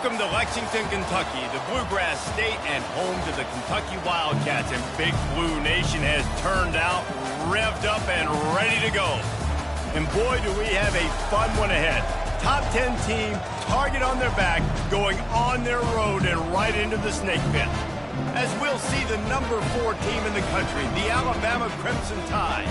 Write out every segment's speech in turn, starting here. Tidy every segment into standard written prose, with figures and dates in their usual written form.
Welcome to Lexington, Kentucky, the Bluegrass State and home to the Kentucky Wildcats. And Big Blue Nation has turned out, revved up, and ready to go. And boy, do we have a fun one ahead. Top 10 team, target on their back, going on their road and right into the snake pit. As we'll see the number 4 team in the country, the Alabama Crimson Tide,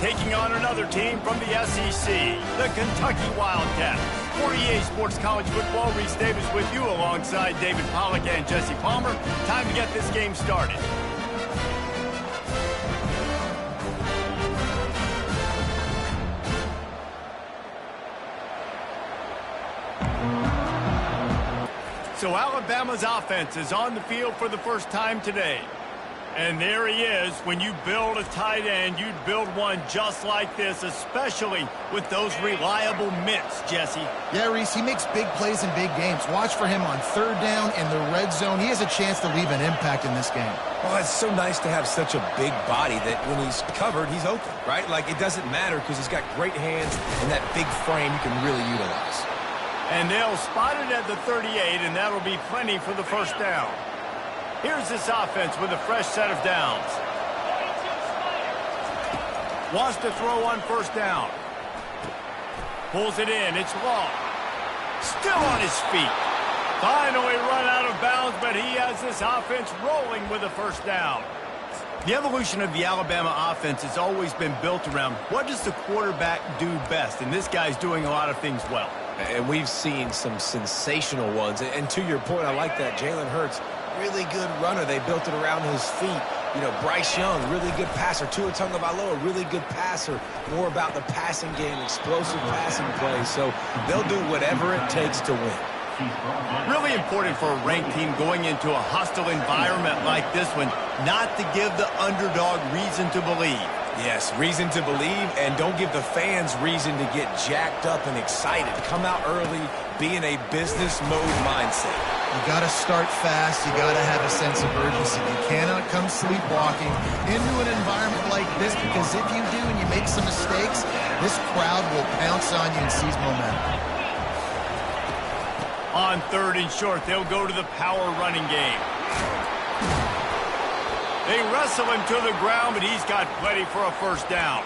taking on another team from the SEC, the Kentucky Wildcats. For EA Sports College Football, Reese Davis with you alongside David Pollack and Jesse Palmer. Time to get this game started. So Alabama's offense is on the field for the first time today. And there he is. When you build a tight end, you'd build one just like this, especially with those reliable mitts, Jesse. Yeah, Reese, he makes big plays in big games. Watch for him on third down in the red zone. He has a chance to leave an impact in this game. Well, it's so nice to have such a big body that when he's covered, he's open, right? Like, it doesn't matter because he's got great hands and that big frame you can really utilize. And they'll spot it at the 38, and that'll be plenty for the first down. Here's this offense with a fresh set of downs. Wants to throw on first down. Pulls it in. It's long. Still on his feet. Finally run out of bounds, but he has this offense rolling with a first down. The evolution of the Alabama offense has always been built around what does the quarterback do best, and this guy's doing a lot of things well. And we've seen some sensational ones. And to your point, I like that. Jalen Hurts, really good runner. They built it around his feet. You know, Bryce Young, really good passer. Tua Tagovailoa, really good passer. More about the passing game, explosive passing plays. So they'll do whatever it takes to win. Really important for a ranked team going into a hostile environment like this one, not to give the underdog reason to believe. Yes, reason to believe, and don't give the fans reason to get jacked up and excited. Come out early, be in a business mode mindset. You got to start fast. You got to have a sense of urgency. You cannot come sleepwalking into an environment like this, because if you do and you make some mistakes, this crowd will pounce on you and seize momentum. On third and short, they'll go to the power running game. They wrestle him to the ground, but he's got plenty for a first down.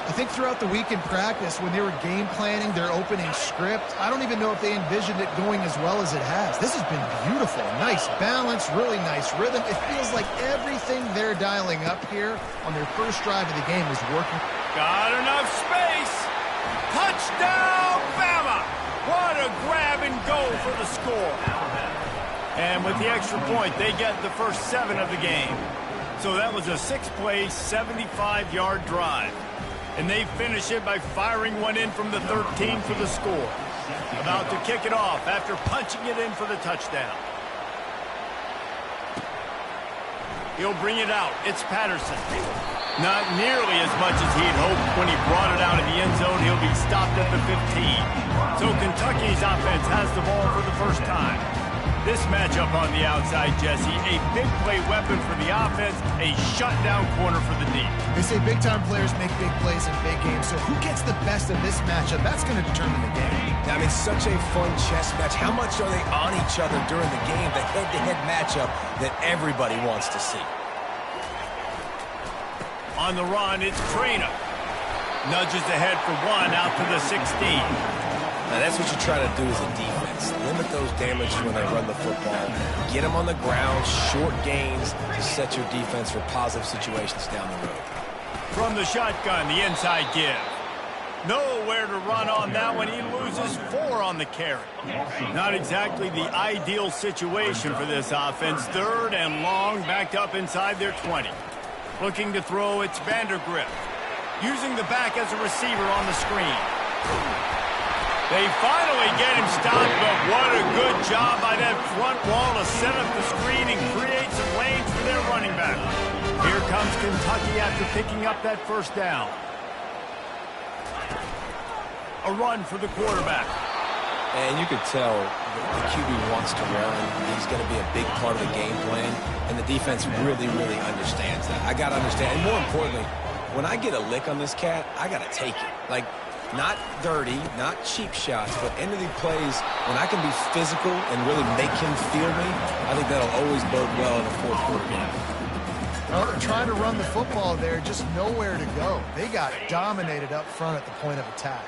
I think throughout the week in practice, when they were game planning their opening script, I don't even know if they envisioned it going as well as it has. This has been beautiful. Nice balance, really nice rhythm. It feels like everything they're dialing up here on their first drive of the game is working. Got enough space. Touchdown, Bama! What a grab and go for the score. And with the extra point, they get the first 7 of the game. So that was a 6-play, 75-yard drive. And they finish it by firing one in from the 13 for the score. About to kick it off after punching it in for the touchdown. He'll bring it out. It's Patterson. Not nearly as much as he'd hoped when he brought it out of the end zone. He'll be stopped at the 15. So Kentucky's offense has the ball for the first time. This matchup on the outside, Jesse, a big play weapon for the offense, a shutdown corner for the D. They say big-time players make big plays in big games, so who gets the best of this matchup? That's going to determine the game. I mean, such a fun chess match. How much are they on each other during the game, the head-to-head matchup that everybody wants to see? On the run, it's Trainer. Nudges ahead for one out to the 16. Now, that's what you try to do as a defense. Limit those damages when they run the football. Get them on the ground, short gains to set your defense for positive situations down the road. From the shotgun, the inside give. Nowhere to run on that one. He loses 4 on the carry. Not exactly the ideal situation for this offense. Third and long, backed up inside their 20. Looking to throw, it's Vandergrift. Using the back as a receiver on the screen. They finally get him stopped, but what a good job by that front wall to set up the screen and create some lanes for their running back. Here comes Kentucky after picking up that first down. A run for the quarterback. And you could tell the QB wants to run. He's going to be a big part of the game plan, and the defense really, really understands that. I got to understand, and more importantly, when I get a lick on this cat, I got to take it. Like, Not dirty, not cheap shots, but end of the plays, when I can be physical and really make him feel me, I think that'll always bode well in a fourth quarter game. Well, they're trying to run the football there, just nowhere to go. They got dominated up front at the point of attack.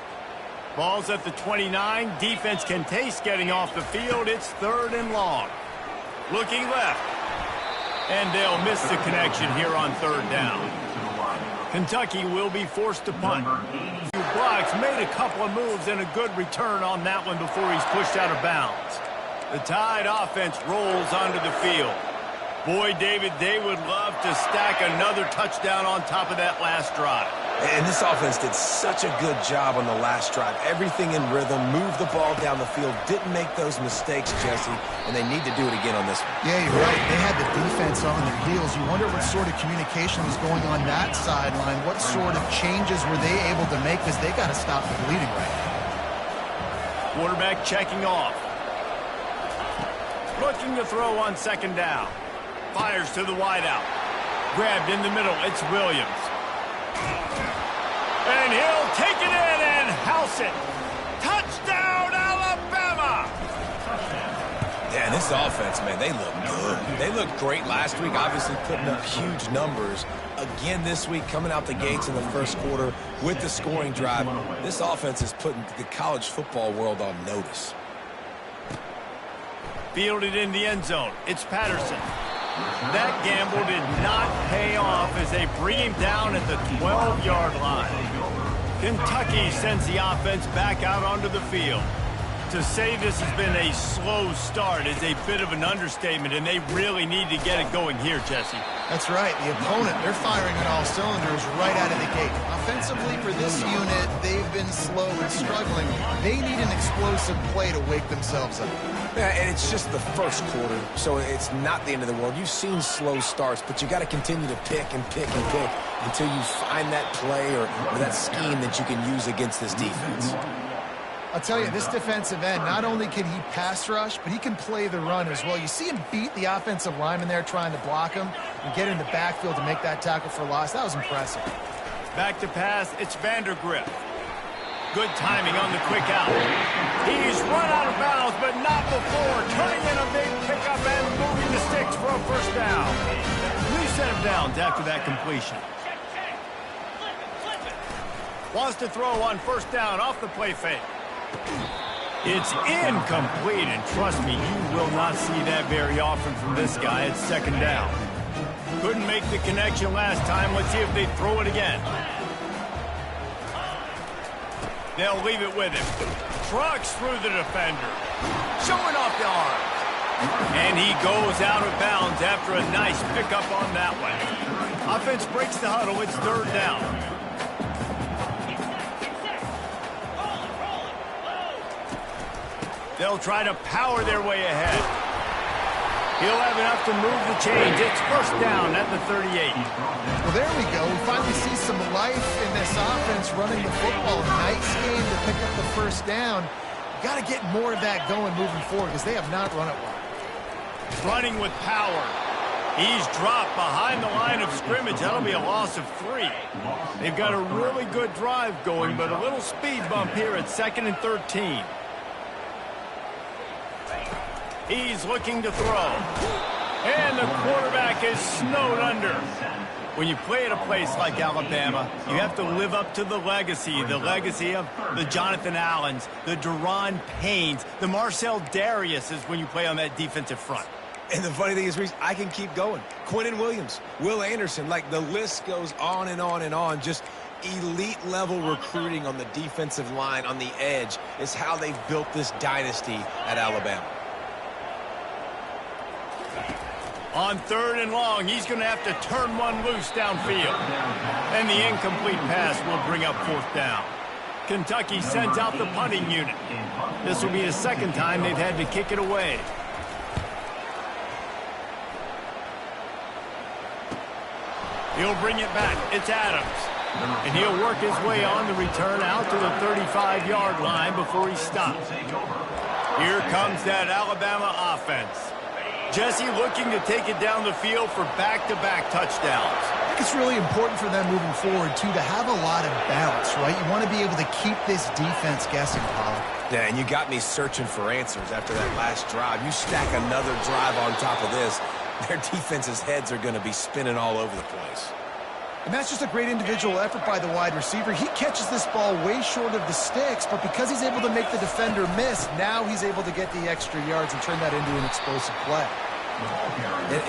Ball's at the 29. Defense can taste getting off the field. It's 3rd and long. Looking left. And they'll miss the connection here on 3rd down. Kentucky will be forced to punt. Blocks made a couple of moves and a good return on that one before he's pushed out of bounds. The Tide offense rolls onto the field. Boy, David, they would love to stack another touchdown on top of that last drive. And this offense did such a good job on the last drive. Everything in rhythm, moved the ball down the field, didn't make those mistakes, Jesse, and they need to do it again on this one. Yeah, you're right. They had the defense on their heels. You wonder what sort of communication was going on that sideline. What sort of changes were they able to make, because they got to stop the bleeding right now. Quarterback checking off. Looking to throw on 2nd down. Fires to the wideout. Grabbed in the middle. It's Williams. And he'll take it in and house it. Touchdown, Alabama! Yeah, and this offense, man, they look good. They looked great last week, obviously putting up huge numbers. Again this week, coming out the gates in the first quarter with the scoring drive. This offense is putting the college football world on notice. Fielded in the end zone. It's Patterson. That gamble did not pay off as they bring him down at the 12-yard line. Kentucky sends the offense back out onto the field. To say this has been a slow start is a bit of an understatement, and they really need to get it going here, Jesse. That's right. The opponent, they're firing on all cylinders right out of the gate. Offensively for this unit, they've been slow and struggling. They need an explosive play to wake themselves up. Yeah, and it's just the first quarter, so it's not the end of the world. You've seen slow starts, but you got to continue to pick and pick and pick until you find that play or that scheme that you can use against this defense. I'll tell you, this defensive end, not only can he pass rush, but he can play the run as well. You see him beat the offensive lineman there trying to block him and get in the backfield to make that tackle for loss. That was impressive. Back to pass, it's Vandergrift. Good timing on the quick out. He's run out of bounds, but not before turning in a big pickup and moving the sticks for a 1st down. 3 set of downs after that completion. Wants to throw on 1st down off the play fake. It's incomplete, and trust me, you will not see that very often from this guy at 2nd down. Couldn't make the connection last time. Let's see if they throw it again. They'll leave it with him. Trucks through the defender. Showing off the arm. And he goes out of bounds after a nice pickup on that one. Offense breaks the huddle. It's 3rd down. They'll try to power their way ahead. He'll have enough to move the chains. It's 1st down at the 38. Well, there we go. We finally see some life in this offense running the football. Nice game to pick up the 1st down. Got to get more of that going moving forward because they have not run it well. Running with power. He's dropped behind the line of scrimmage. That'll be a loss of 3. They've got a really good drive going, but a little speed bump here at 2nd and 13. He's looking to throw. And the quarterback is snowed under. When you play at a place like Alabama, you have to live up to the legacy of the Jonathan Allens, the Deron Paynes, the Marcel Dariuses when you play on that defensive front. And the funny thing is, Reese, I can keep going. Quentin Williams, Will Anderson, like the list goes on and on and on. Just elite level recruiting on the defensive line, on the edge, is how they've built this dynasty at Alabama. On 3rd and long, he's going to have to turn one loose downfield. And the incomplete pass will bring up 4th down. Kentucky sends out the punting unit. This will be the 2nd time they've had to kick it away. He'll bring it back. It's Adams. And he'll work his way on the return out to the 35-yard line before he stops. Here comes that Alabama offense. Jesse looking to take it down the field for back-to-back touchdowns. think it's really important for them moving forward, too, to have a lot of balance, right? You want to be able to keep this defense guessing, Pollock. Yeah, and you got me searching for answers after that last drive. You stack another drive on top of this, their defense's heads are going to be spinning all over the place. And that's just a great individual effort by the wide receiver. He catches this ball way short of the sticks, but because he's able to make the defender miss, now he's able to get the extra yards and turn that into an explosive play.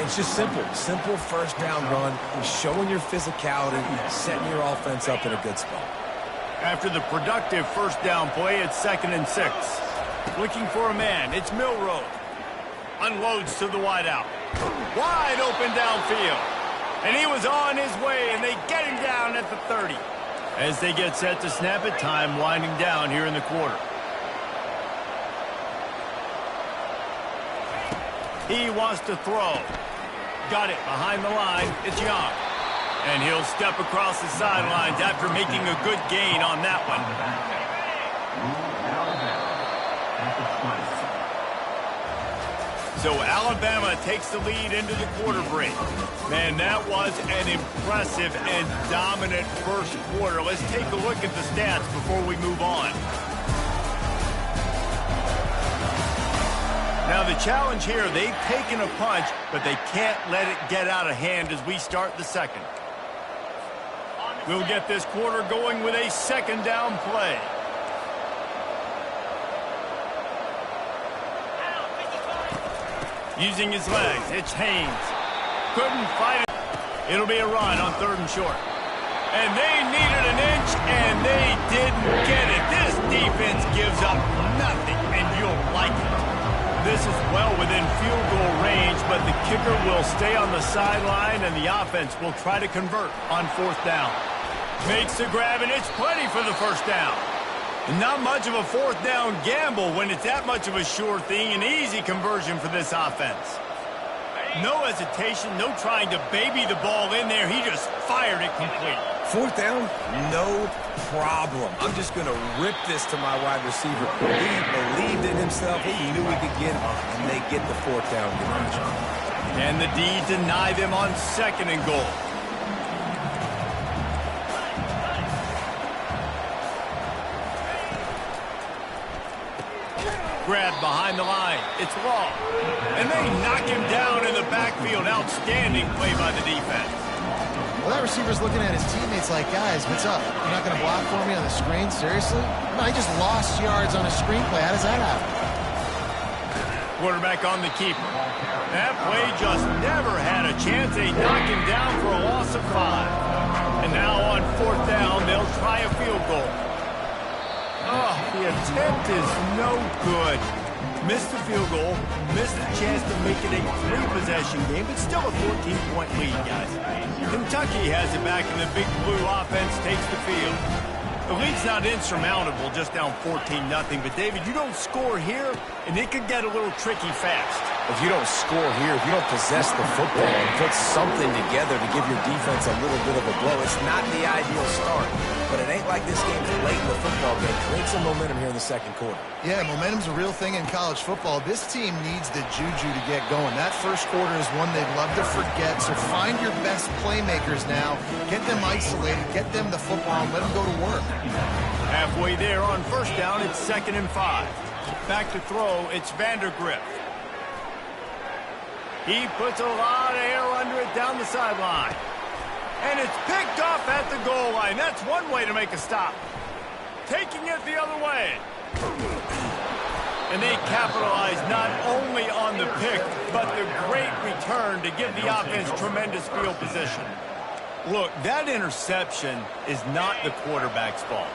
It's just simple. Simple first down run, showing your physicality, setting your offense up in a good spot. After the productive first down play, it's 2nd and 6. Looking for a man, it's Milroe. Unloads to the wideout. Wide open downfield. And he was on his way, and they get him down at the 30. As they get set to snap it, time winding down here in the quarter. He wants to throw. Got it behind the line. It's Young. And he'll step across the sidelines after making a good gain on that one. So Alabama takes the lead into the quarter break. Man, that was an impressive and dominant first quarter. Let's take a look at the stats before we move on. Now the challenge here, they've taken a punch, but they can't let it get out of hand as we start the second. We'll get this quarter going with a 2nd down play. Using his legs, it's Haynes. Couldn't fight it. It'll be a run on 3rd and short. And they needed an inch, and they didn't get it. This defense gives up nothing, and you'll like it. This is well within field goal range, but the kicker will stay on the sideline, and the offense will try to convert on 4th down. Makes the grab, and it's plenty for the first down. Not much of a 4th down gamble when it's that much of a sure thing. An easy conversion for this offense. No hesitation, no trying to baby the ball in there. He just fired it complete. 4th down, no problem. I'm just going to rip this to my wide receiver. He believed in himself. He knew he could get it, and they get the 4th down conversion. And the D deny them on 2nd and goal. Grabbed behind the line. It's Law. And they knock him down in the backfield. Outstanding play by the defense. Well, that receiver's looking at his teammates like, guys, what's up? You're not going to block for me on the screen? Seriously? No, I just lost yards on a screen play. How does that happen? Quarterback on the keeper. That play just never had a chance. They knock him down for a loss of 5. And now on 4th down, they'll try a field goal. Oh, the attempt is no good. Missed the field goal, missed the chance to make it a 3-possession game, but still a 14-point lead, guys. Kentucky has it back, and the Big Blue offense takes the field. The lead's not insurmountable, just down 14-0, but David, you don't score here, and it could get a little tricky fast. If you don't score here, if you don't possess the football and put something together to give your defense a little bit of a blow, it's not the ideal start. But it ain't like this game's late in the football game. Create some momentum here in the 2nd quarter. Yeah, momentum's a real thing in college football. This team needs the juju to get going. That first quarter is one they'd love to forget, so find your best playmakers now. Get them isolated, get them the football, and let them go to work. Halfway there on 1st down, it's 2nd and 5. Back to throw, it's Vandergrift. He puts a lot of air under it down the sideline. And it's picked off at the goal line. That's one way to make a stop. Taking it the other way. And they capitalize not only on the pick, but the great return to give the offense tremendous field position. Look, that interception is not the quarterback's fault.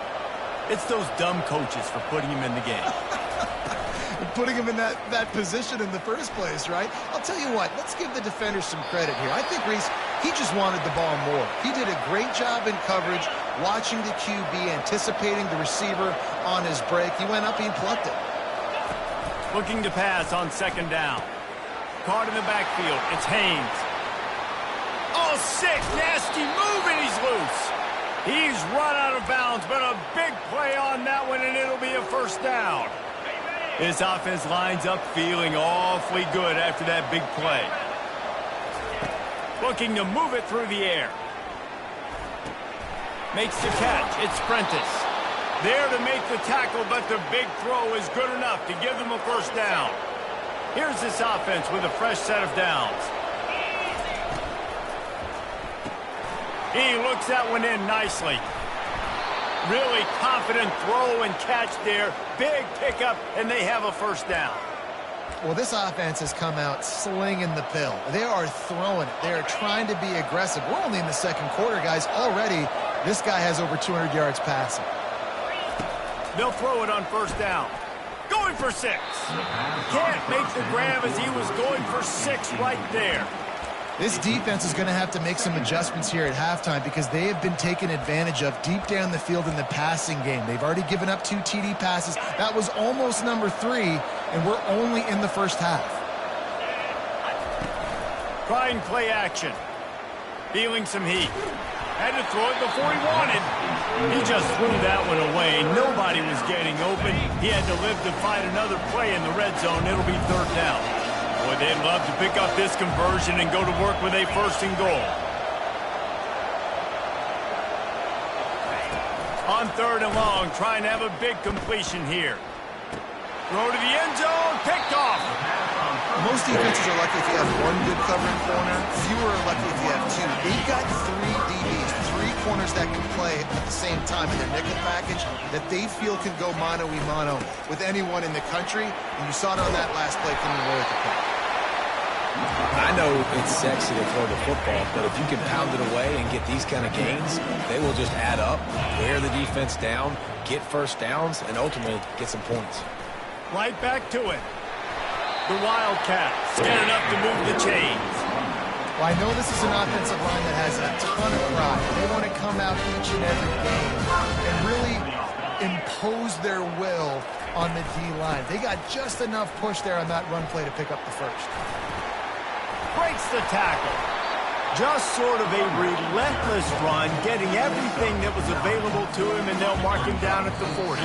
It's those dumb coaches for putting him in the game. Putting him in that position in the first place, right? I'll tell you what, let's give the defenders some credit here. I think Reese, he just wanted the ball more. He did a great job in coverage, watching the QB, anticipating the receiver on his break. He went up, he plucked it. Looking to pass on 2nd down. Caught in the backfield, it's Haynes. Oh, sick, nasty move, and he's loose. He's run out of bounds, but a big play on that one, and it'll be a 1st down. This offense lines up feeling awfully good after that big play. Looking to move it through the air. Makes the catch. It's Prentice. There to make the tackle, but the big throw is good enough to give them a first down. Here's this offense with a fresh set of downs. He looks that one in nicely. Really confident throw and catch there. Big pickup, and they have a first down. Well, this offense has come out slinging the pill. They are throwing it. They are trying to be aggressive. We're only in the second quarter, guys. Already, this guy has over 200 yards passing. They'll throw it on first down. Going for 6. Can't make the grab as he was going for 6 right there. This defense is going to have to make some adjustments here at halftime because they have been taken advantage of deep down the field in the passing game. They've already given up 2 TD passes. That was almost number 3, and we're only in the first half. Trying play action. Feeling some heat. Had to throw it before he wanted. He just threw that one away. Nobody was getting open. He had to live to fight another play in the red zone. It'll be third down. Boy, they'd love to pick up this conversion and go to work with a first and goal. On third and long, trying to have a big completion here. Throw to the end zone, picked off. Most defenses are lucky if you have 1 good covering corner. Fewer are lucky if you have 2. They've got 3 DBs, 3 corners that can play at the same time in their nickel package that they feel can go mano-a-mano with anyone in the country. And you saw it on that last play coming away with the play. I know it's sexy to throw the football, but if you can pound it away and get these kind of gains, they will just add up, wear the defense down, get first downs, and ultimately get some points. Right back to it. The Wildcats get enough to move the chains. Well, I know this is an offensive line that has a ton of pride. They want to come out each and every game and really impose their will on the D-line. They got just enough push there on that run play to pick up the first. Breaks the tackle. Just sort of a relentless run, getting everything that was available to him, and they'll mark him down at the 40.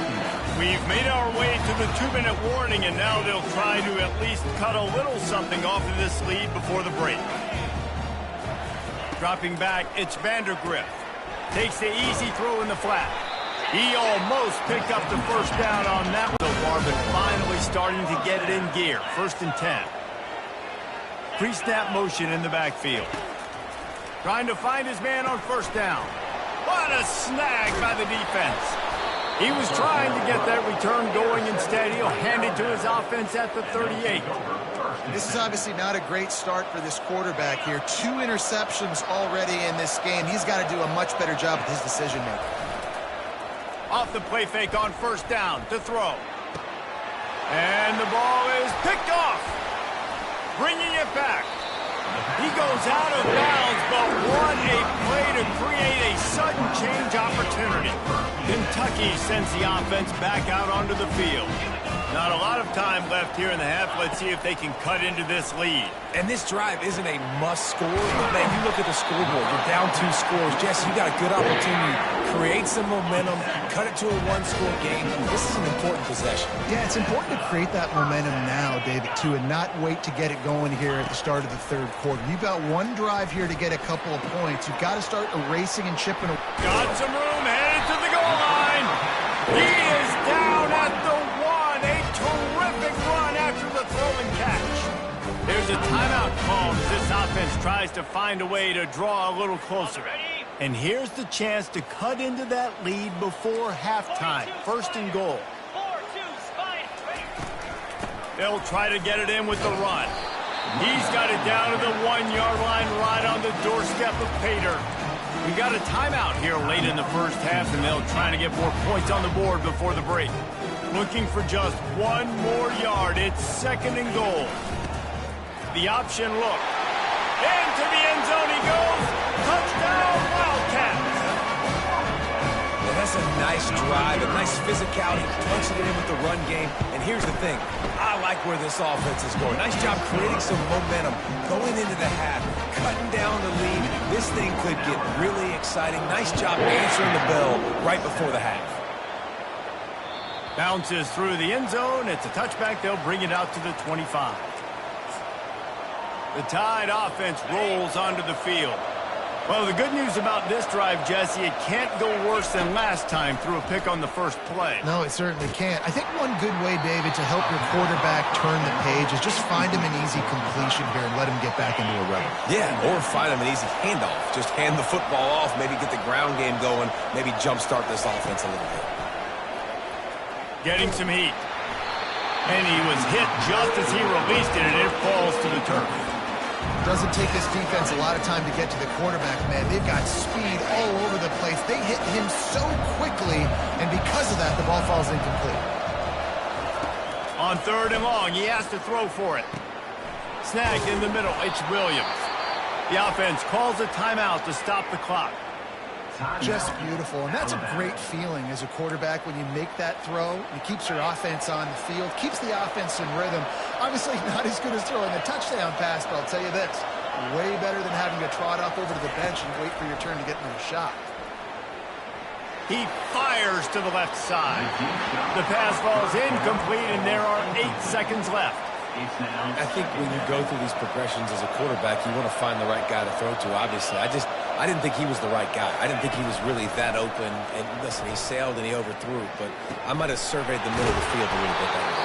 We've made our way to the 2-minute warning, and now they'll try to at least cut a little something off of this lead before the break. Dropping back, it's Vandergrift. Takes the easy throw in the flat. He almost picked up the first down on that one. So Marvin finally starting to get it in gear. 1st and 10. Pre-snap motion in the backfield. Trying to find his man on first down. What a snag by the defense. He was trying to get that return going. Instead, he'll hand it to his offense at the 38. This is obviously not a great start for this quarterback here. 2 interceptions already in this game. He's got to do a much better job with his decision-making. Off the play fake on first down to throw. And the ball is picked off. Bringing it back. He goes out of bounds, but what a play to create a sudden change opportunity. Kentucky sends the offense back out onto the field. Not a lot of time left here in the half. Let's see if they can cut into this lead. And this drive isn't a must score, but man, you look at the scoreboard, you're down 2 scores. Jesse, you got a good opportunity. Create some momentum, cut it to a 1-score game. This is an important possession. Yeah, it's important to create that momentum now, David, too, and not wait to get it going here at the start of the 3rd quarter. You've got 1 drive here to get a couple of points. You've got to start erasing and chipping away. Got some room, headed to the goal line. He is down at the 1. A terrific run after the throw and catch. There's a timeout called as this offense tries to find a way to draw a little closer. And here's the chance to cut into that lead before halftime. 1st and goal. They'll try to get it in with the run. He's got it down to the 1-yard line right on the doorstep of Pater. We got a timeout here late in the first half, and they'll try to get more points on the board before the break. Looking for just 1 more yard. It's 2nd and goal. The option look. Into the end zone he goes. Touchdown, Wildcats. Yeah, that's a nice drive, a nice physicality, punching it in with the run game. And here's the thing. I like where this offense is going. Nice job creating some momentum, going into the half, cutting down the lead. This thing could get really exciting. Nice job answering the bell right before the half. Bounces through the end zone. It's a touchback. They'll bring it out to the 25. The Tide offense rolls onto the field. Well, the good news about this drive, Jesse, it can't go worse than last time through a pick on the first play. No, it certainly can't. I think one good way, David, to help your quarterback turn the page is just find him an easy completion here and let him get back into a rhythm. Yeah, or find him an easy handoff. Just hand the football off, maybe get the ground game going, maybe jumpstart this offense a little bit. Getting some heat. And he was hit just as he released it, and it falls to the turf. Doesn't take this defense a lot of time to get to the quarterback, man. They've got speed all over the place. They hit him so quickly, and because of that, the ball falls incomplete. On 3rd and long, he has to throw for it. Snagged in the middle, it's Williams. The offense calls a timeout to stop the clock. Just beautiful, and that's a great feeling as a quarterback when you make that throw. It keeps your offense on the field, keeps the offense in rhythm. Obviously not as good as throwing a touchdown pass, but I'll tell you this, way better than having to trot up over to the bench and wait for your turn to get another shot. He fires to the left side. The pass falls incomplete, and there are 8 seconds left. I think when you go through these progressions as a quarterback, you want to find the right guy to throw to, obviously. I didn't think he was the right guy. I didn't think he was really that open. And listen, he sailed and he overthrew, but I might have surveyed the middle of the field a little bit better.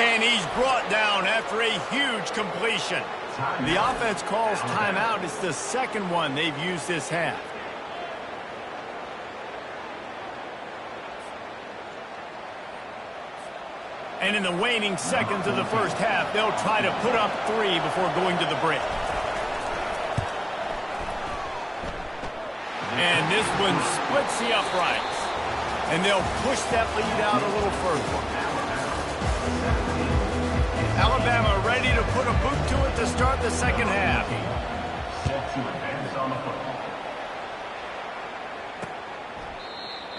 And he's brought down after a huge completion. The offense calls timeout. It's the second one they've used this half. And in the waning seconds of the first half, they'll try to put up 3 before going to the break. And this one splits the uprights. And they'll push that lead out a little further. Alabama ready to put a boot to it to start the second half. Set to advance on the football.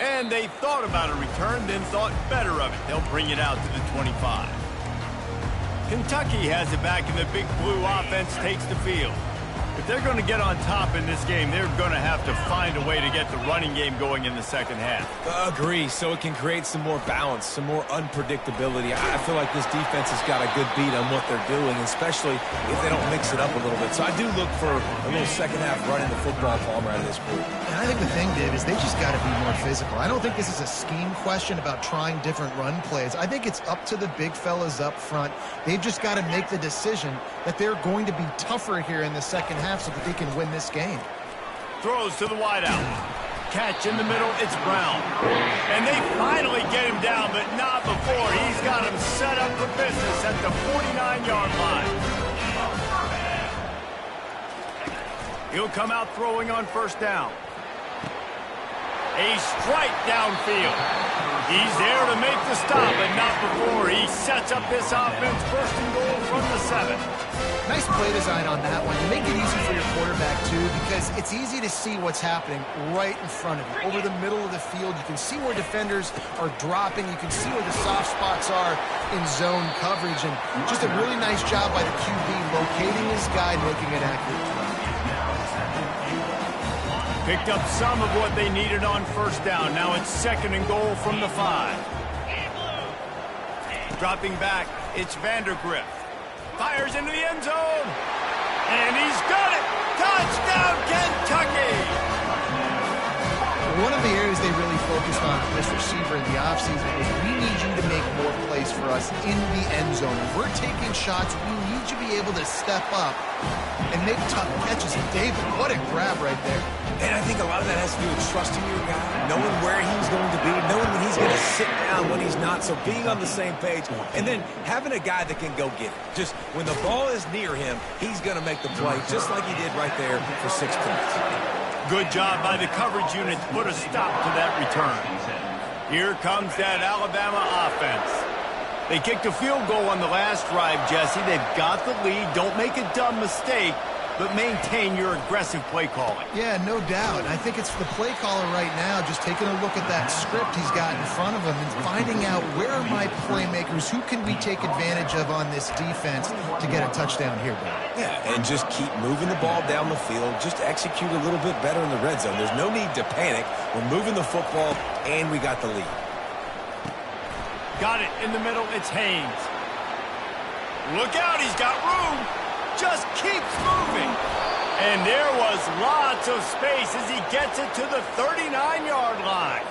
And they thought about a return, then thought better of it. They'll bring it out to the 25. Kentucky has it back, and the Big Blue offense takes the field. If they're going to get on top in this game, they're going to have to find a way to get the running game going in the second half. Agree, so it can create some more balance, some more unpredictability. I feel like this defense has got a good beat on what they're doing, especially if they don't mix it up a little bit. So I do look for a little second half running the football Palmer out of this group. And I think the thing, Dave, is they just got to be more physical. I don't think this is a scheme question about trying different run plays. I think it's up to the big fellas up front. They've just got to make the decision that they're going to be tougher here in the second half so that they can win this game. Throws to the wideout. Catch in the middle, it's Brown. And they finally get him down, but not before. He's got him set up for business at the 49-yard line. He'll come out throwing on first down. A strike downfield. He's there to make the stop, but not before. He sets up this offense first and goal from the 7. Nice play design on that one. You make it easy for your quarterback, too, because it's easy to see what's happening right in front of you. Over the middle of the field, you can see where defenders are dropping. You can see where the soft spots are in zone coverage. And just a really nice job by the QB locating his guy, making an accurate throw. Picked up some of what they needed on first down. Now it's second and goal from the 5. Dropping back, it's Vandergrift. Fires into the end zone. And he's got it. Touchdown, Kentucky. One of the areas they really focused on for this receiver in the offseason was we need you to make more plays for us in the end zone. If we're taking shots, we need you to be able to step up and make tough catches. And David, what a grab right there. And I think a lot of that has to do with trusting your guy, knowing where he's going to be, knowing when he's going to sit down, when he's not, so being on the same page, and then having a guy that can go get it. Just when the ball is near him, he's going to make the play, just like he did right there for 6 points. Good job by the coverage unit to put a stop to that return. Here comes that Alabama offense. They kicked a field goal on the last drive, Jesse. They've got the lead. Don't make a dumb mistake, but maintain your aggressive play calling. Yeah, no doubt. I think it's the play caller right now just taking a look at that script he's got in front of him and finding out where are my playmakers, who can we take advantage of on this defense to get a touchdown here, Bill. Yeah, and just keep moving the ball down the field. Just execute a little bit better in the red zone. There's no need to panic. We're moving the football, and we got the lead. Got it in the middle. It's Haynes. Look out. He's got room. Just keeps moving. And there was lots of space as he gets it to the 39-yard line.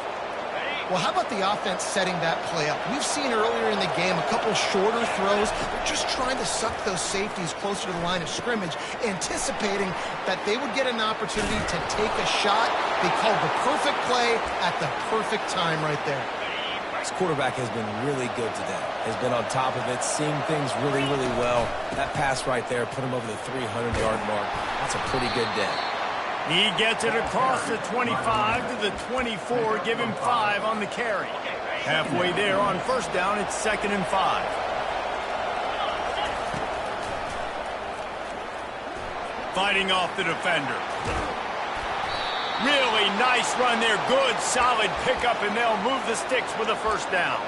Well, how about the offense setting that play up? We've seen earlier in the game a couple shorter throws. They're just trying to suck those safeties closer to the line of scrimmage, anticipating that they would get an opportunity to take a shot. They called the perfect play at the perfect time right there. This quarterback has been really good today. Has been on top of it, seeing things really, really well. That pass right there put him over the 300-yard mark. That's a pretty good day. He gets it across the 25 to the 24, give him 5 on the carry. Halfway there on first down, it's 2nd and 5. Fighting off the defender. Really nice run there. Good, solid pickup, and they'll move the sticks with a first down.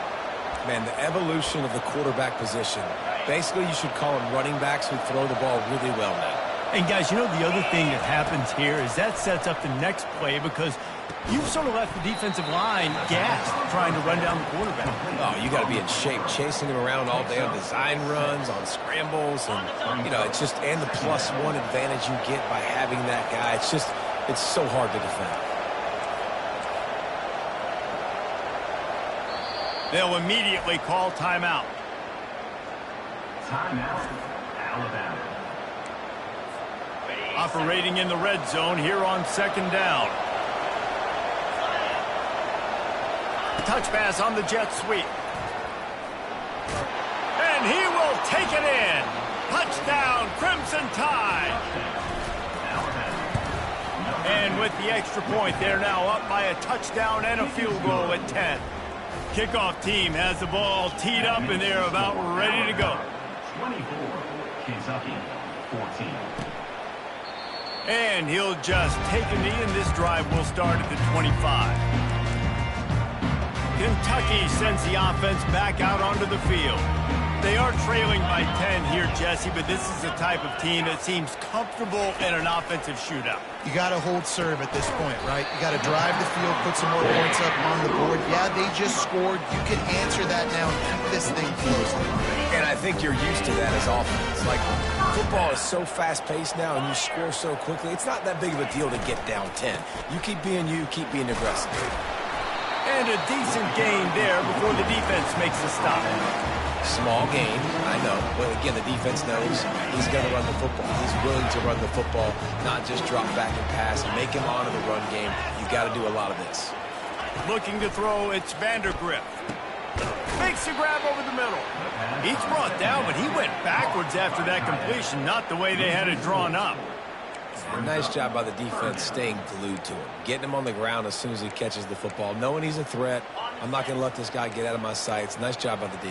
Man, the evolution of the quarterback position. Basically, you should call them running backs who throw the ball really well now. And guys, you know the other thing that happens here is that sets up the next play because you've sort of left the defensive line gassed trying to run down the quarterback. Oh, you got to be in shape, chasing him around all day on design runs, on scrambles, and you know it's just and the +1 advantage you get by having that guy. It's so hard to defend. They'll immediately call timeout. Timeout, Alabama. Operating in the red zone here on 2nd down. Touch pass on the jet sweep. And he will take it in. Touchdown, Crimson Tide. And with the extra point, they're now up by a touchdown and a field goal at 10. Kickoff team has the ball teed up, and they're about ready to go. 24, Kentucky, 14. And he'll just take a knee, and this drive will start at the 25. Kentucky sends the offense back out onto the field. They are trailing by 10 here, Jesse, but this is the type of team that seems comfortable in an offensive shootout. You got to hold serve at this point, right? You got to drive the field, put some more points up on the board. Yeah, they just scored. You can answer that now and keep this thing close. And I think you're used to that as offense. Like, football is so fast-paced now and you score so quickly, it's not that big of a deal to get down 10. You keep being you, keep being aggressive. And a decent gain there before the defense makes the stop. Small gain, I know. But again, the defense knows he's going to run the football. He's willing to run the football, not just drop back and pass. Make him onto the run game. You've got to do a lot of this. Looking to throw, it's Vandergrift. Makes a grab over the middle. He's brought down, but he went backwards after that completion, not the way they had it drawn up. A nice job by the defense staying glued to him. Getting him on the ground as soon as he catches the football. Knowing he's a threat, I'm not going to let this guy get out of my sights. Nice job by the D.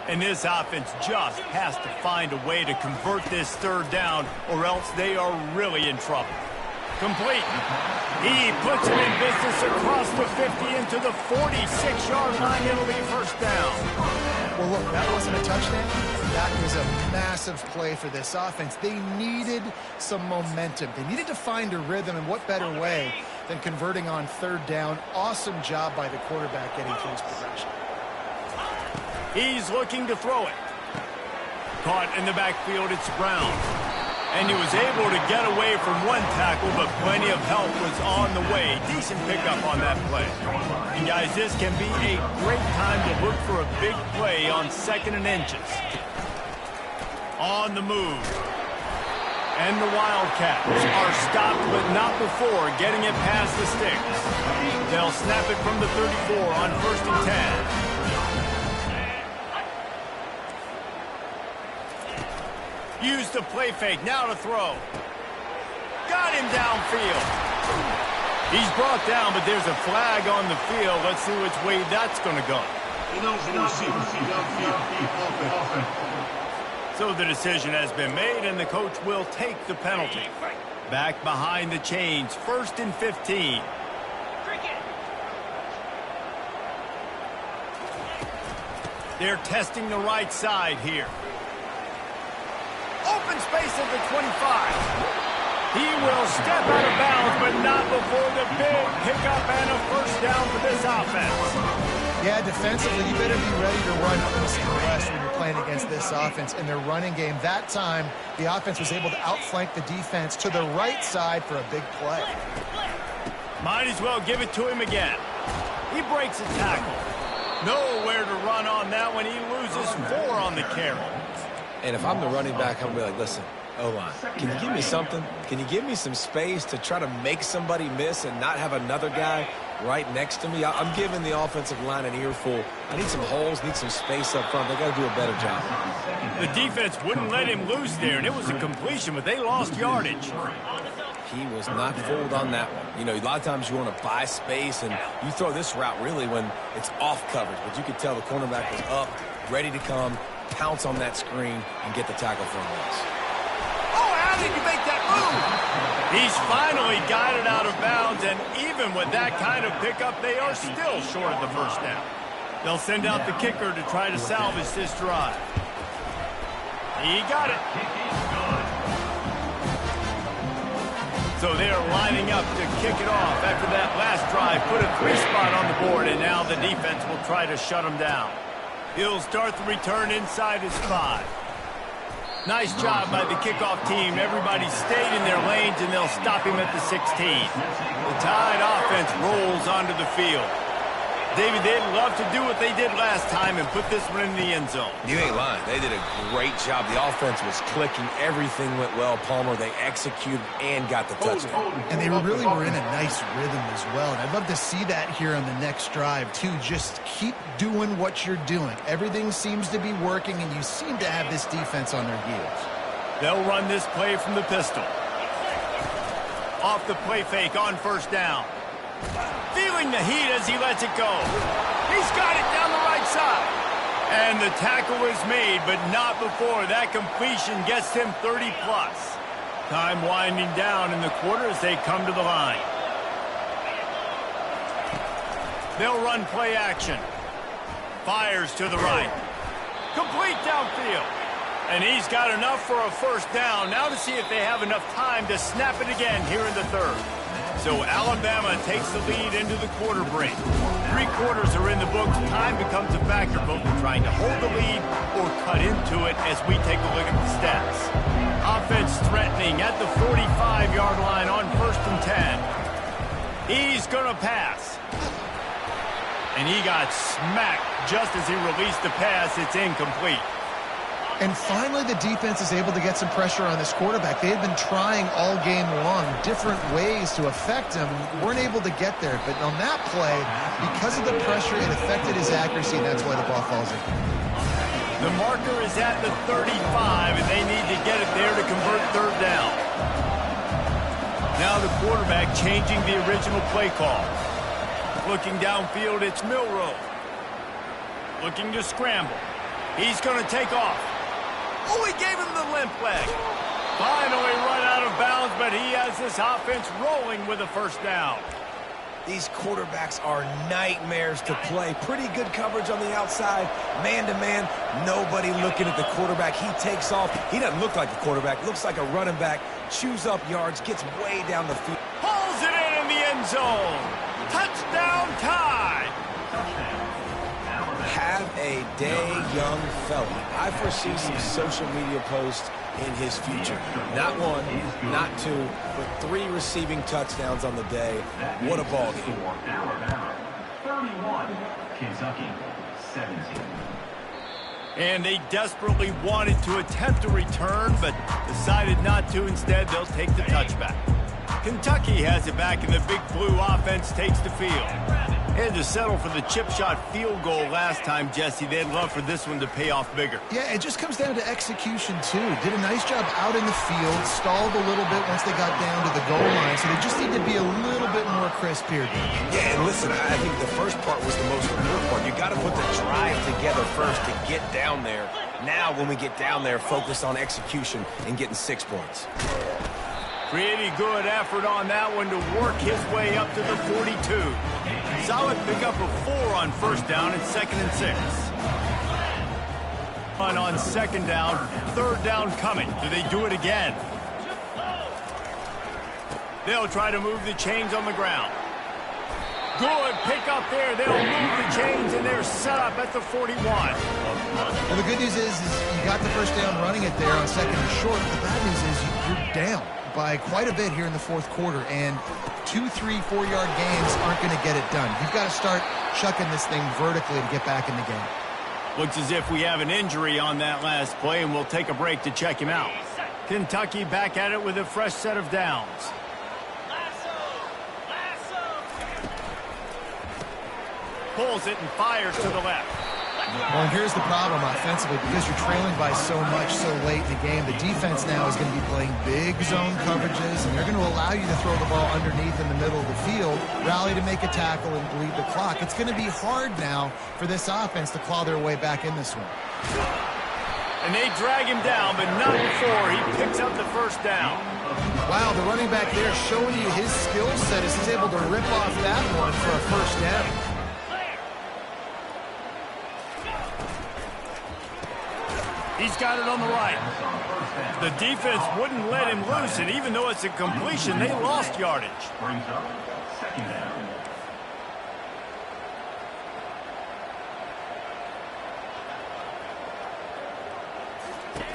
And this offense just has to find a way to convert this 3rd down, or else they are really in trouble. Complete. He puts it in business across the 50 into the 46-yard line. It'll be first down. Well, look, that wasn't a touchdown. That was a massive play for this offense. They needed some momentum. They needed to find a rhythm, and what better way than converting on 3rd down. Awesome job by the quarterback getting through his progression. He's looking to throw it. Caught in the backfield, it's Brown. And he was able to get away from one tackle, but plenty of help was on the way. Decent pickup on that play. And guys, this can be a great time to look for a big play on 2nd and inches. On the move. And the Wildcats are stopped, but not before getting it past the sticks. They'll snap it from the 34 on 1st and 10. Use the play fake, now to throw. Got him downfield. He's brought down, but there's a flag on the field. Let's see which way that's going to go. So the decision has been made, and the coach will take the penalty. Back behind the chains, 1st and 15. They're testing the right side here. Open space at the 25. He will step out of bounds, but not before the big pickup and a first down for this offense. Yeah, defensively, you better be ready to run east and west when you're playing against this offense. In their running game, that time, the offense was able to outflank the defense to the right side for a big play. Might as well give it to him again. He breaks a tackle. Nowhere to run on that one. He loses 4 on the carry. And if I'm the running back, I'm going to be like, listen, O-line, can you give me something? Can you give me some space to try to make somebody miss and not have another guy right next to me? I'm giving the offensive line an earful. I need some holes, need some space up front. They got to do a better job. The defense wouldn't let him loose there, and it was a completion, but they lost yardage. He was not fooled on that one. You know, a lot of times you want to buy space, and you throw this route really when it's off coverage. But you could tell the cornerback was up, ready to come, pounce on that screen, and get the tackle for a loss. Oh, how did you make that move? He's finally got it out of bounds, and even with that kind of pickup, they are still short of the first down. They'll send out the kicker to try to salvage this drive. He got it. So they're lining up to kick it off after that last drive. Put a 3-spot on the board, and now the defense will try to shut him down. He'll start the return inside his 5. Nice job by the kickoff team. Everybody stayed in their lanes, and they'll stop him at the 16. The Tide offense rolls onto the field. David, they'd love to do what they did last time and put this one in the end zone. You ain't lying. They did a great job. The offense was clicking. Everything went well. Palmer, they executed and got the touchdown. And they really were in a nice rhythm as well. And I'd love to see that here on the next drive, too. Just keep doing what you're doing. Everything seems to be working, and you seem to have this defense on their heels. They'll run this play from the pistol. Off the play fake on first down. Feeling the heat as he lets it go. He's got it down the right side. And the tackle is made, but not before that completion gets him 30-plus. Time winding down in the quarter as they come to the line. They'll run play action. Fires to the right. Complete downfield. And he's got enough for a first down. Now to see if they have enough time to snap it again here in the third. So Alabama takes the lead into the quarter break. 3 quarters are in the books. Time becomes a factor, both in trying to hold the lead or cut into it as we take a look at the stats. Offense threatening at the 45-yard line on 1st and 10. He's going to pass. And he got smacked just as he released the pass. It's incomplete. And finally, the defense is able to get some pressure on this quarterback. They had been trying all game long different ways to affect him. Weren't able to get there. But on that play, because of the pressure, it affected his accuracy, and that's why the ball falls in. The marker is at the 35, and they need to get it there to convert third down. Now the quarterback changing the original play call. Looking downfield, it's Milroe. Looking to scramble. He's going to take off. Oh, he gave him the limp leg. Finally run out of bounds, but he has this offense rolling with a first down. These quarterbacks are nightmares to play. Pretty good coverage on the outside. Man-to-man, nobody looking at the quarterback. He takes off. He doesn't look like a quarterback. Looks like a running back. Chews up yards, gets way down the field. Pulls it in the end zone. Touchdown Tide. Have a day, young fella. I foresee some social media posts in his future. Not 1, not 2, but 3 receiving touchdowns on the day. What a ball game. Alabama 31, Kentucky 17. And they desperately wanted to attempt a return, but decided not to. Instead, they'll take the touchback. Kentucky has it back, and the Big Blue offense takes the field. Had to settle for the chip shot field goal last time, Jesse. They'd love for this one to pay off bigger. Yeah, it just comes down to execution, too. Did a nice job out in the field, stalled a little bit once they got down to the goal line, so they just need to be a little bit more crisp here. Yeah, and listen, I think the first part was the most important part. You got to put the drive together first to get down there. Now, when we get down there, focus on execution and getting 6 points. Pretty good effort on that one to work his way up to the 42. Solid pickup of 4 on first down and 2nd and 6. On 2nd down, 3rd down coming. Do they do it again? They'll try to move the chains on the ground. Good pick up there. They'll move the chains, and they're set up at the 41. Well, the good news is you got the first down running it there on second and short. The bad news is you're down by quite a bit here in the fourth quarter, and 2, 3, 4-yard gains aren't going to get it done. You've got to start chucking this thing vertically to get back in the game. Looks as if we have an injury on that last play, and we'll take a break to check him out. Kentucky back at it with a fresh set of downs. Pulls it and fires to the left. Well, here's the problem offensively. Because you're trailing by so much so late in the game, the defense now is going to be playing big zone coverages, and they're going to allow you to throw the ball underneath in the middle of the field, rally to make a tackle, and bleed the clock. It's going to be hard now for this offense to claw their way back in this one. And they drag him down, but not before he picks up the first down. Wow, the running back there showing you his skill set as he's able to rip off that one for a first down. He's got it on the right. The defense wouldn't let him loose, and even though it's a completion, they lost yardage. Brings up second down.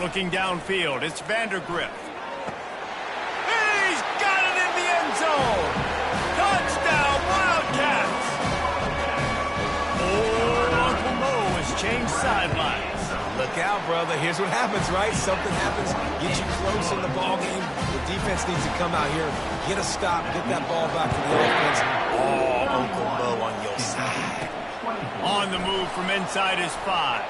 Looking downfield, it's Vandergrift. He's got it in the end zone. Touchdown, Wildcats. Oh, Uncle Mo has changed sidelines. Look out, brother. Here's what happens, right? Something happens, get you close in the ball game. The defense needs to come out here, get a stop, get that ball back to the offense. Oh, Uncle Mo on your side. On the move from inside his 5.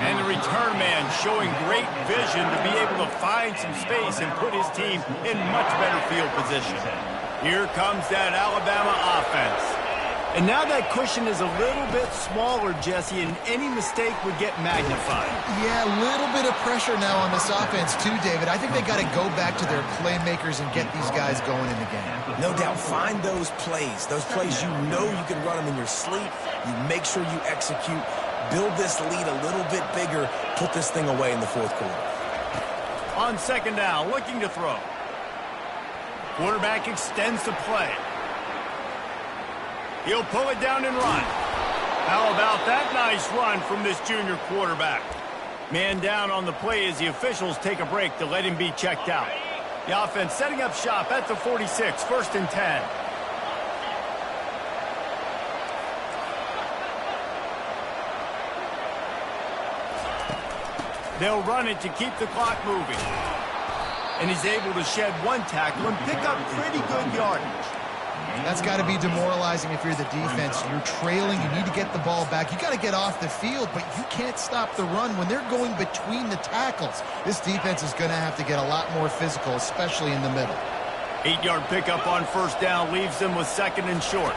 And the return man showing great vision to be able to find some space and put his team in much better field position. Here comes that Alabama offense. And now that cushion is a little bit smaller, Jesse, and any mistake would get magnified. Yeah, a little bit of pressure now on this offense too, David. I think they got to go back to their playmakers and get these guys going in the game. No doubt, find those plays you know you can run them in your sleep. You make sure you execute, build this lead a little bit bigger, put this thing away in the fourth quarter. On second down, looking to throw. Quarterback extends the play. He'll pull it down and run. How about that nice run from this junior quarterback? Man down on the play as the officials take a break to let him be checked out. The offense setting up shop at the 46, 1st and 10. They'll run it to keep the clock moving. And he's able to shed one tackle and pick up pretty good yardage. That's got to be demoralizing if you're the defense. You're trailing. You need to get the ball back. You got to get off the field, but you can't stop the run when they're going between the tackles. This defense is going to have to get a lot more physical, especially in the middle. 8-yard pickup on first down leaves them with second and short.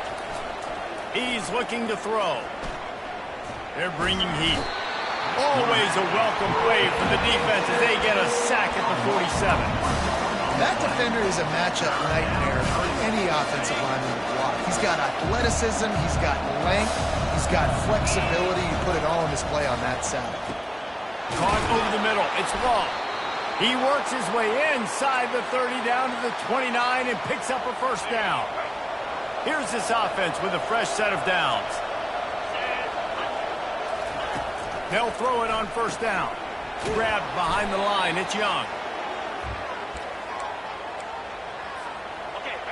He's looking to throw. They're bringing heat. Always a welcome play for the defense as they get a sack at the 47. That defender is a matchup nightmare for any offensive lineman to block. He's got athleticism, he's got length, he's got flexibility. You put it all on display on that side. Caught over the middle. It's long. He works his way inside the 30 down to the 29 and picks up a first down. Here's this offense with a fresh set of downs. They'll throw it on first down. Grabbed behind the line. It's Young.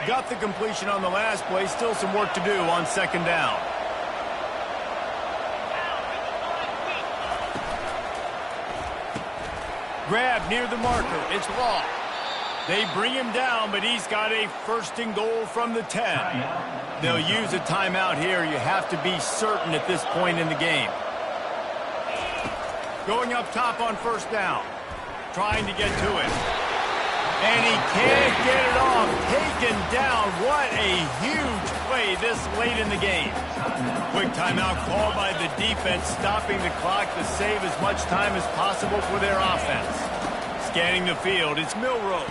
Got the completion on the last play. Still some work to do on second down. Grab near the marker. It's Law. They bring him down, but he's got a 1st and goal from the 10. They'll use a timeout here. You have to be certain at this point in the game. Going up top on first down. Trying to get to it. And he can't get it off. Taken down. What a huge play this late in the game. Quick timeout called by the defense, stopping the clock to save as much time as possible for their offense. Scanning the field, it's Milroe.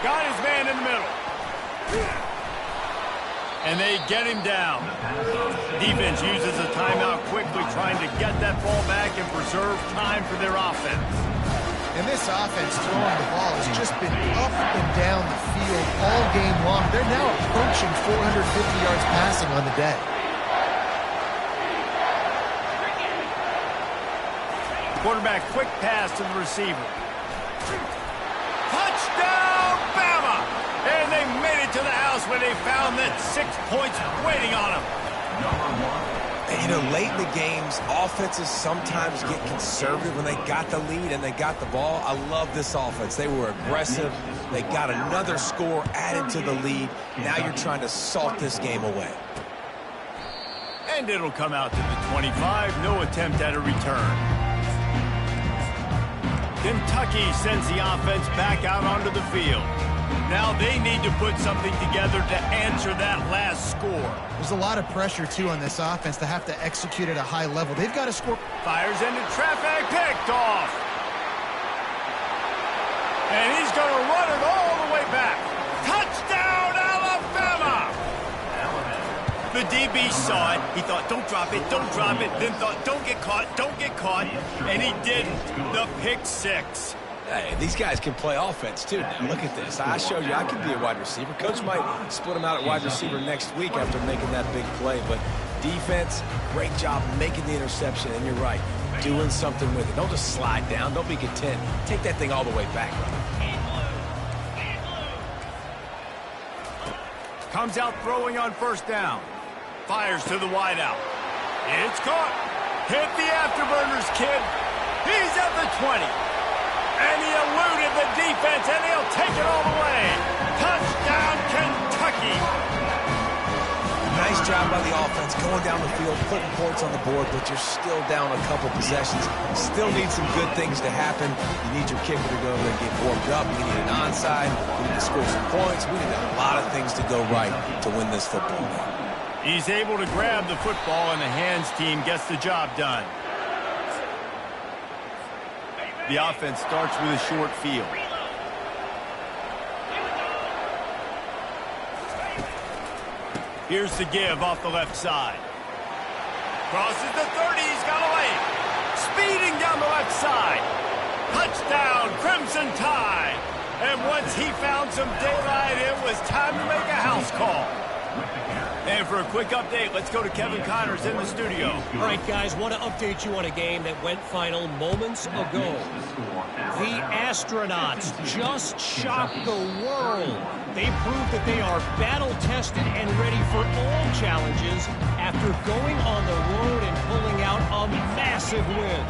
Got his man in the middle. And they get him down. Defense uses a timeout quickly, trying to get that ball back and preserve time for their offense. And this offense throwing the ball has just been up and down the field all game long. They're now approaching 450 yards passing on the day. Quarterback quick pass to the receiver. Touchdown, Bama! And they made it to the house where they found that 6 points waiting on them. And, you know, late in the games, offenses sometimes get conservative when they got the lead and they got the ball. I love this offense. They were aggressive. They got another score added to the lead. Now you're trying to salt this game away. And it'll come out to the 25. No attempt at a return. Kentucky sends the offense back out onto the field. Now they need to put something together to answer that last score. There's a lot of pressure, too, on this offense to have to execute at a high level. They've got to score. Fires into traffic, picked off. And he's going to run it all the way back. Touchdown, Alabama! The DB saw it. He thought, don't drop it, don't drop it. Then thought, don't get caught, don't get caught. And he didn't. The pick six. Hey, these guys can play offense, too. Now, look at this. I showed you I can be a wide receiver. Coach might split him out at wide receiver next week after making that big play. But defense, great job making the interception. And you're right, doing something with it. Don't just slide down. Don't be content. Take that thing all the way back. Comes out throwing on first down. Fires to the wideout. It's caught. Hit the afterburners, kid. He's at the 20. And he eluded the defense, and he'll take it all the way. Touchdown, Kentucky. Nice job by the offense going down the field, putting points on the board, but you're still down a couple possessions. Still need some good things to happen. You need your kicker to go over and get warmed up. You need an onside. You need to score some points. We need a lot of things to go right to win this football game. He's able to grab the football, and the hands team gets the job done. The offense starts with a short field. Here's the give off the left side. Crosses the 30, he's got a lane. Speeding down the left side. Touchdown, Crimson Tide. And once he found some daylight, it was time to make a house call. And for a quick update, let's go to Kevin Connors in the studio. All right, guys, want to update you on a game that went final moments ago. The astronauts just shocked the world. They proved that they are battle-tested and ready for all challenges after going on the road and pulling out a massive win.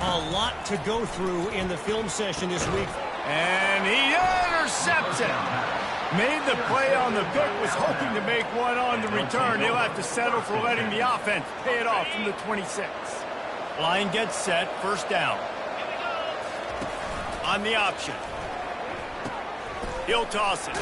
A lot to go through in the film session this week. And he intercepts it. Made the play on the pick, was hoping to make one on the return. He'll have to settle for letting the offense pay it off from the 26. Line gets set, first down. On the option. He'll toss it.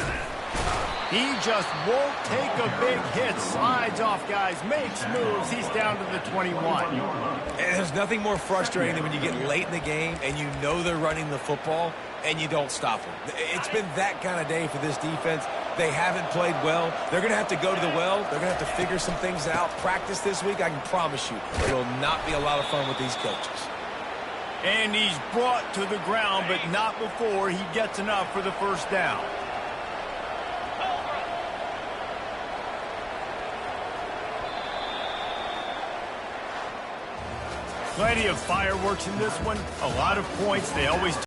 He just won't take a big hit. Slides off guys, makes moves. He's down to the 21. And there's nothing more frustrating than when you get late in the game and you know they're running the football and you don't stop them. It's been that kind of day for this defense. They haven't played well. They're going to have to go to the well. They're going to have to figure some things out. Practice this week, I can promise you, it will not be a lot of fun with these coaches. And he's brought to the ground, but not before he gets enough for the first down. Plenty of fireworks in this one. A lot of points. They always